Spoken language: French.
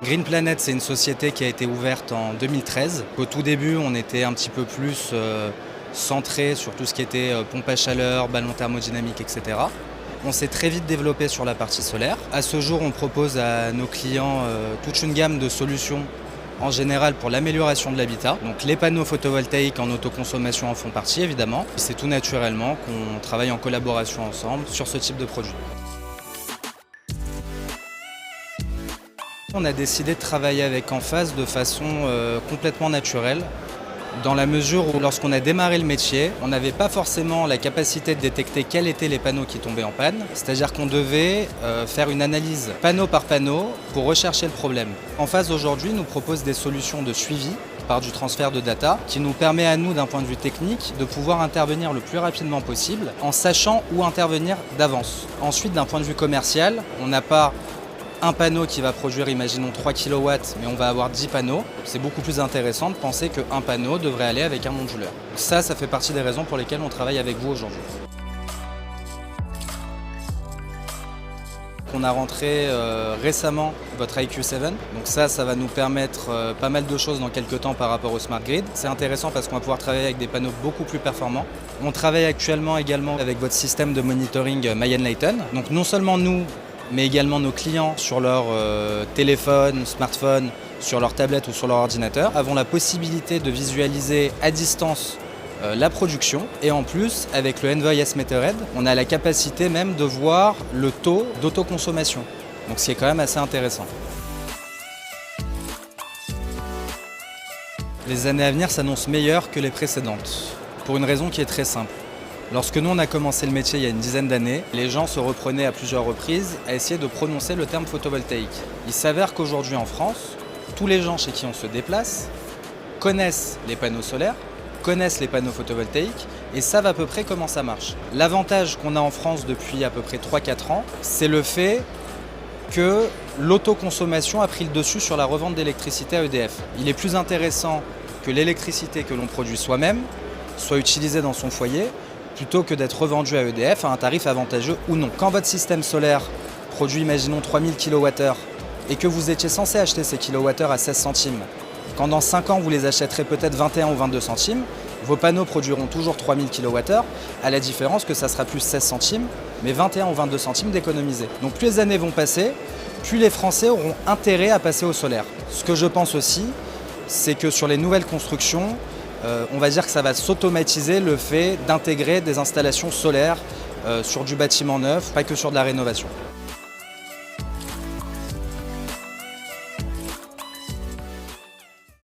Green Planet, c'est une société qui a été ouverte en 2013. Au tout début, on était un petit peu plus centré sur tout ce qui était pompe à chaleur, ballon thermodynamique, etc. On s'est très vite développé sur la partie solaire. À ce jour, on propose à nos clients toute une gamme de solutions en général pour l'amélioration de l'habitat. Donc les panneaux photovoltaïques en autoconsommation en font partie évidemment. C'est tout naturellement qu'on travaille en collaboration ensemble sur ce type de produit. On a décidé de travailler avec Enphase de façon complètement naturelle, dans la mesure où lorsqu'on a démarré le métier, on n'avait pas forcément la capacité de détecter quels étaient les panneaux qui tombaient en panne. C'est-à-dire qu'on devait faire une analyse panneau par panneau pour rechercher le problème. Enphase aujourd'hui nous propose des solutions de suivi par du transfert de data qui nous permet à nous, d'un point de vue technique, de pouvoir intervenir le plus rapidement possible en sachant où intervenir d'avance. Ensuite, d'un point de vue commercial, on n'a pas un panneau qui va produire, imaginons 3 kW, mais on va avoir 10 panneaux. C'est beaucoup plus intéressant de penser qu'un panneau devrait aller avec un onduleur. Ça fait partie des raisons pour lesquelles on travaille avec vous aujourd'hui. On a rentré récemment votre IQ7, donc ça va nous permettre pas mal de choses dans quelques temps par rapport au Smart Grid. C'est intéressant parce qu'on va pouvoir travailler avec des panneaux beaucoup plus performants. On travaille actuellement également avec votre système de monitoring MyEnlighten. Donc non seulement nous, mais également nos clients sur leur téléphone, smartphone, sur leur tablette ou sur leur ordinateur, avons la possibilité de visualiser à distance la production. Et en plus, avec le Envoy S-Metered, on a la capacité même de voir le taux d'autoconsommation. Donc ce qui est quand même assez intéressant. Les années à venir s'annoncent meilleures que les précédentes, pour une raison qui est très simple. Lorsque nous on a commencé le métier il y a une dizaine d'années, les gens se reprenaient à plusieurs reprises à essayer de prononcer le terme photovoltaïque. Il s'avère qu'aujourd'hui en France, tous les gens chez qui on se déplace connaissent les panneaux solaires, connaissent les panneaux photovoltaïques et savent à peu près comment ça marche. L'avantage qu'on a en France depuis à peu près 3-4 ans, c'est le fait que l'autoconsommation a pris le dessus sur la revente d'électricité à EDF. Il est plus intéressant que l'électricité que l'on produit soi-même soit utilisée dans son foyer plutôt que d'être revendu à EDF à un tarif avantageux ou non. Quand votre système solaire produit, imaginons, 3000 kWh et que vous étiez censé acheter ces kWh à 16 centimes, quand dans 5 ans vous les achèterez peut-être 21 ou 22 centimes, vos panneaux produiront toujours 3000 kWh, à la différence que ça sera plus 16 centimes, mais 21 ou 22 centimes d'économiser. Donc plus les années vont passer, plus les Français auront intérêt à passer au solaire. Ce que je pense aussi, c'est que sur les nouvelles constructions, on va dire que ça va s'automatiser le fait d'intégrer des installations solaires sur du bâtiment neuf, pas que sur de la rénovation.